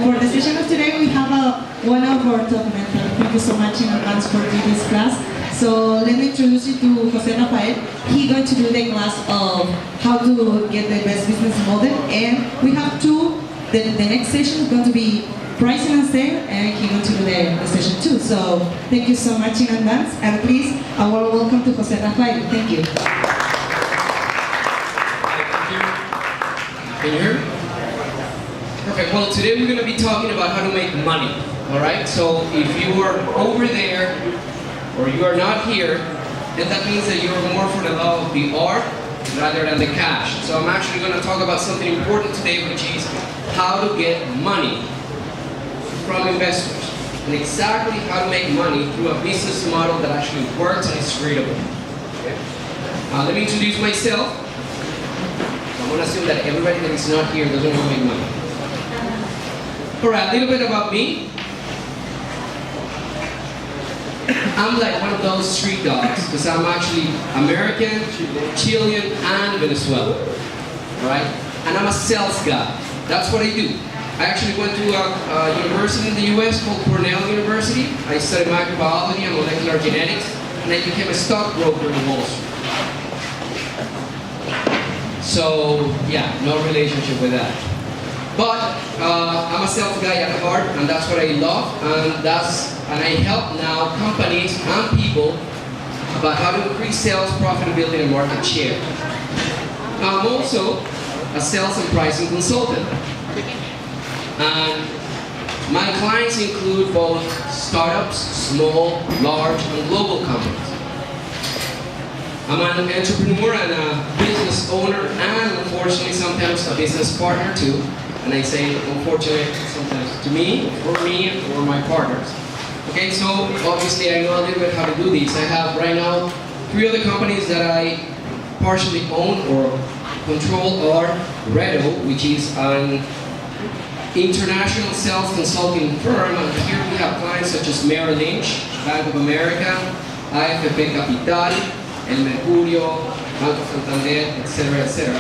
for the session of today, we have one of our top mentors. Thank you so much in advance for doing this class. So let me introduce you to Jose Rafael. He's going to do the class of how to get the best business model. And we have two. The next session is going to be pricing and sale, and he's going to do the session too. So thank you so much in advance. And please, a warm welcome to Jose Rafael. Thank you. Can you hear me? Perfect. Well, today we're going to be talking about how to make money. All right. So if you are over there or you are not here, then that means that you are more for the love of the art rather than the cash. So I'm actually going to talk about something important today, which is how to get money from investors and exactly how to make money through a business model that actually works and is readable. Okay? Let me introduce myself. I'm going to assume that everybody that is not here doesn't want to make money. Alright, a little bit about me. I'm like one of those street dogs because I'm actually American, Chilean, and Venezuelan. Right? And I'm a sales guy. That's what I do. I actually went to a university in the US called Cornell University. I studied microbiology and molecular genetics, and I became a stockbroker in Wall Street. So, yeah, no relationship with that. But I'm a sales guy at heart, and that's what I love, and I help now companies and people about how to increase sales, profitability, and market share. I'm also a sales and pricing consultant. And my clients include both startups, small, large, and global companies. I'm an entrepreneur and a business owner, and unfortunately sometimes a business partner too. And I say unfortunately sometimes to me, or my partners. Okay, so obviously I know a little bit how to do this. I have right now 3 other companies that I partially own or control are Redo, which is an international sales consulting firm, and here we have clients such as Merrill Lynch, Bank of America, AFP Capital, El Mercurio, Banco Santander, etc., etc.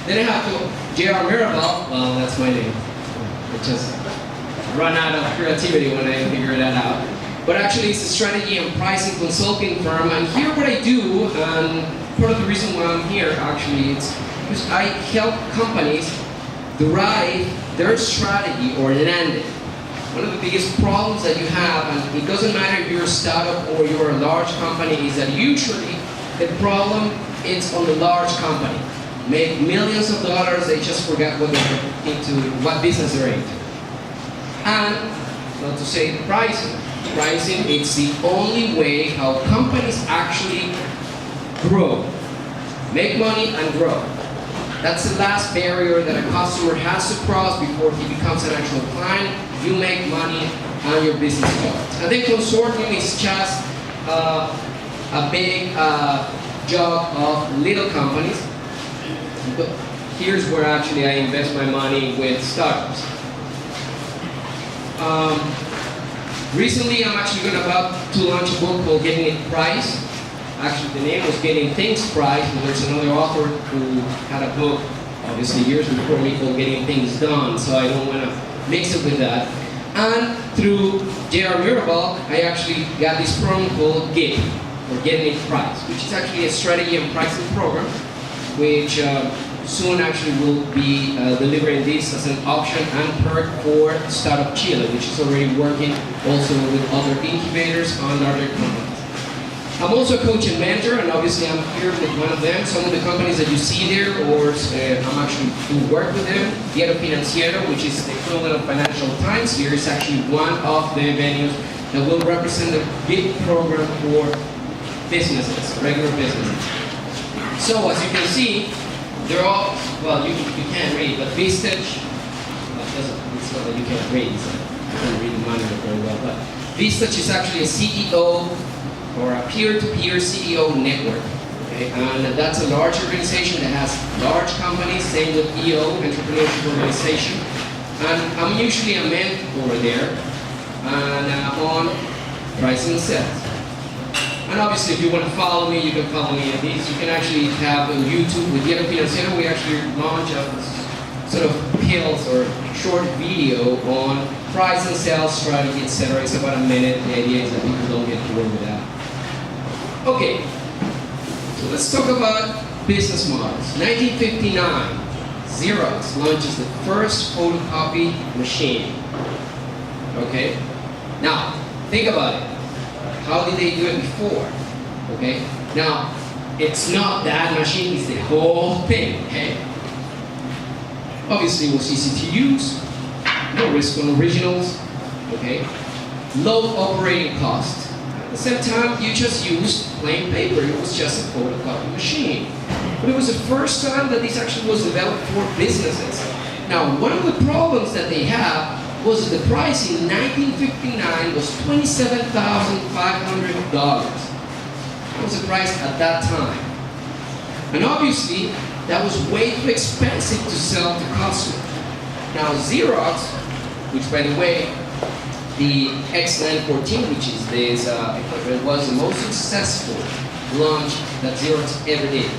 Then I have to J.R. Mirabal, well, that's my name. I just run out of creativity when I figure that out. But actually it's a strategy and pricing consulting firm, and here what I do, and part of the reason why I'm here actually, it's because I help companies derive their strategy or land it. One of the biggest problems that you have, and it doesn't matter if you're a startup or you're a large company, is that usually the problem is on the large company. Make millions of dollars, they just forget what they're into, what business they're into. And not to say pricing. Pricing, it's the only way how companies actually grow. Make money and grow. That's the last barrier that a customer has to cross before he becomes an actual client. You make money and your business starts. I think consortium is just a big job of little companies. But here's where actually I invest my money with startups. Recently, I'm actually about to launch a book called Getting It Priced. Actually, the name was Getting Things Priced, but there's another author who had a book, obviously years before me, called Getting Things Done, so I don't want to mix it with that. And through J.R. Mirabal, I actually got this program called GIP, or Getting It Priced, which is actually a strategy and pricing program, which soon actually will be delivering this as an option and perk for Startup Chile, which is already working also with other incubators and other companies. I'm also a coach and mentor, and obviously I'm here with one of them. Some of the companies that you see there, or I'm actually to work with them. Diario Financiero, which is the equivalent of Financial Times here, is actually one of the venues that will represent a big program for businesses, regular businesses. So as you can see, they're all, well, you can't read, but Vistage, it's not that you can't read, so you can't read the manual very well, but Vistage is actually a CEO or a peer-to-peer CEO network. Okay? And that's a large organization that has large companies, same with EO, Entrepreneurship Organization. And I'm usually a mentor there and on pricing and sales. And obviously, if you want to follow me, you can follow me at these. You can actually have on YouTube with Diario Financiero. We actually launched sort of pills or short video on price and sales strategy, etc. It's about a minute. The idea is that people don't get bored with that. Okay, so let's talk about business models. 1959, Xerox launches the first photocopy machine. Okay, now think about it. How did they do it before? Okay, now it's not that machine, it's the whole thing. Okay, obviously it was easy to use, no risk on originals. Okay, low operating cost. At the same time, you just used plain paper. It was just a photocopy machine. But it was the first time that this actually was developed for businesses. Now, one of the problems that they had was that the price in 1959 was $27,500. That was the price at that time. And obviously, that was way too expensive to sell to customers. Now, Xerox, which by the way, the X914, which is this equipment, was the most successful launch that Xerox ever did.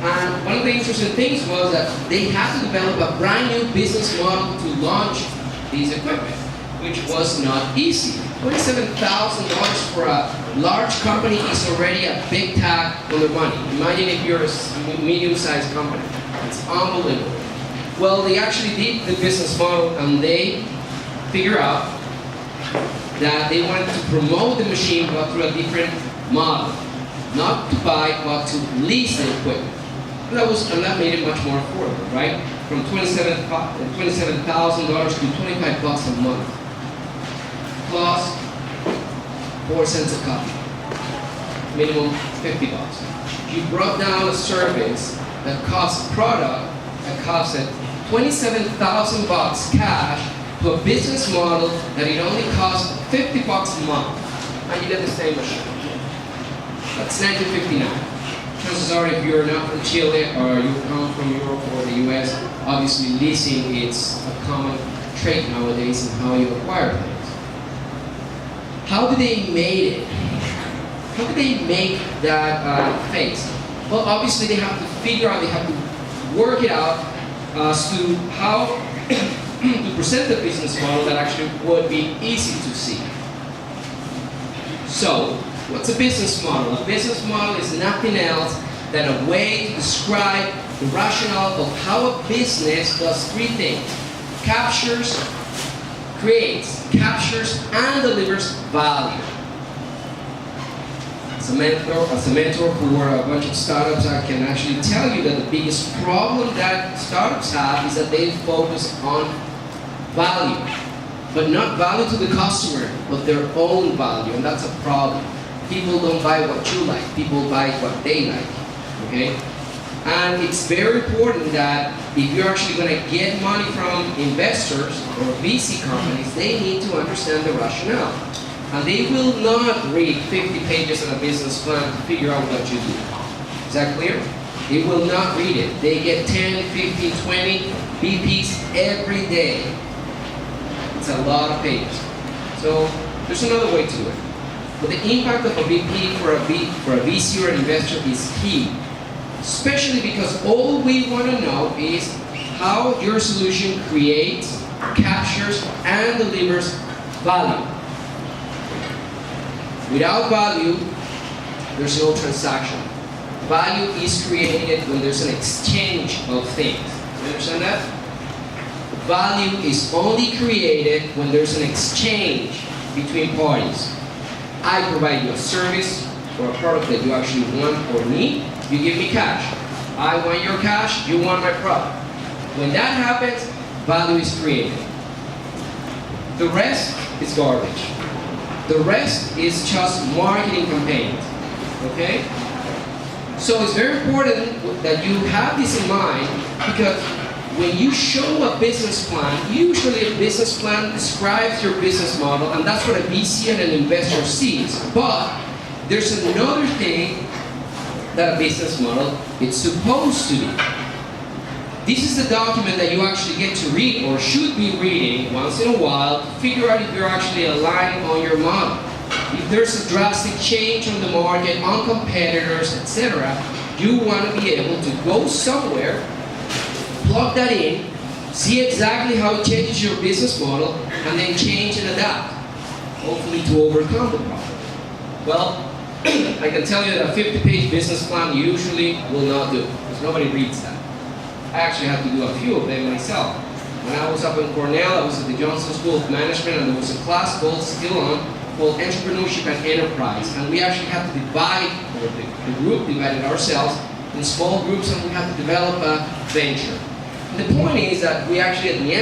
And one of the interesting things was that they had to develop a brand new business model to launch these equipment, which was not easy. $27,000 for a large company is already a big tag on the money. Imagine if you're a medium-sized company. It's unbelievable. Well, they actually did the business model and they figured out that they wanted to promote the machine but through a different model. Not to buy, but to lease the equipment. And that made it much more affordable, right? From $27,000 to $25 a month. Plus 4 cents a copy. Minimum $50. You brought down a service that costs a product that costed $27,000 cash to a business model that it only costs $50 a month, and you get the same machine. That's 1959. Chances are, if you're not from Chile or you come from Europe or the US, obviously leasing is a common trait nowadays in how you acquire things. How did they make it? How did they make that phase? Well, obviously they have to figure out, they have to work it out as to how to present the business model that actually would be easy to see. So, what's a business model? A business model is nothing else than a way to describe the rationale of how a business does three things: captures, creates, captures, and delivers value. As a mentor for a bunch of startups, I can actually tell you that the biggest problem that startups have is that they focus on value, but not value to the customer, but their own value, and that's a problem. People don't buy what you like, people buy what they like, okay? And it's very important that if you're actually going to get money from investors or VC companies, they need to understand the rationale. And they will not read 50 pages of a business plan to figure out what you do. Is that clear? They will not read it. They get 10, 15, 20 BPs every day. It's a lot of pages. So there's another way to do it. But the impact of a BP for a VC or an investor is key. Especially because all we want to know is how your solution creates, captures, and delivers value. Without value, there's no transaction. Value is created when there's an exchange of things. You understand that? Value is only created when there's an exchange between parties. I provide you a service or a product that you actually want or need. You give me cash. I want your cash, you want my product. When that happens, value is created. The rest is garbage. The rest is just marketing campaigns, okay? So it's very important that you have this in mind, because when you show a business plan, usually a business plan describes your business model, and that's what a VC and an investor sees. But there's another thing that a business model is supposed to do. This is the document that you actually get to read, or should be reading once in a while, to figure out if you're actually aligned on your model. If there's a drastic change on the market, on competitors, etc., you want to be able to go somewhere, plug that in, See exactly how it changes your business model, and then change and adapt, hopefully to overcome the problem. Well, I can tell you that a 50-page business plan usually will not do, because nobody reads that. I actually had to do a few of them myself. When I was up in Cornell, I was at the Johnson School of Management, and there was a class still on, called Entrepreneurship and Enterprise. And we actually had to divide, or the group divided ourselves in small groups, and we had to develop a venture. And the point is that we actually, at the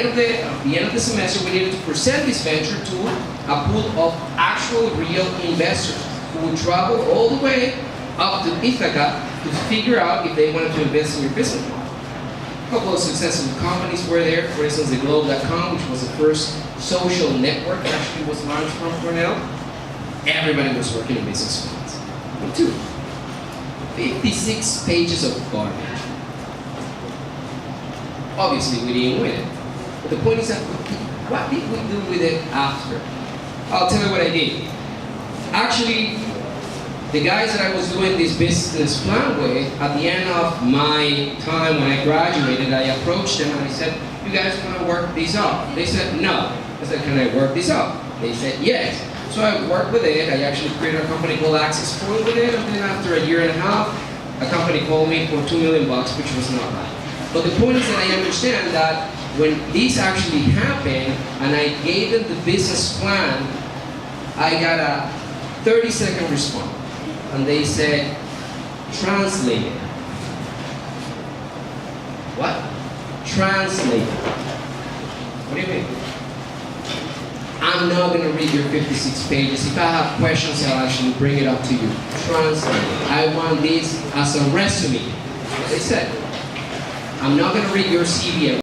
end of the semester, we needed to present this venture to a pool of actual real investors who would travel all the way up to Ithaca to figure out if they wanted to invest in your business model. A couple of successful companies were there. For instance, the Globe.com, which was the first social network that actually was launched from Cornell. Everybody was working in business plans. Me too. 56 pages of garbage. Obviously, we didn't win it. But the point is that, what did we do with it after? I'll tell you what I did. Actually, the guys that I was doing this business plan with, at the end of my time when I graduated, I approached them and I said, you guys want to work this up? They said, no. I said, can I work this up? They said, yes. So I worked with it. I actually created a company called Access Point with it, and then after a year and a half, a company called me for $2 million, which was not right. But the point is that I understand that when this actually happened, and I gave them the business plan, I got a 30-second response. And they said, translate it. What? Translate it. What do you mean? I'm not going to read your 56 pages. If I have questions, I'll actually bring it up to you. Translate it. I want this as a resume. They said, I'm not going to read your CV.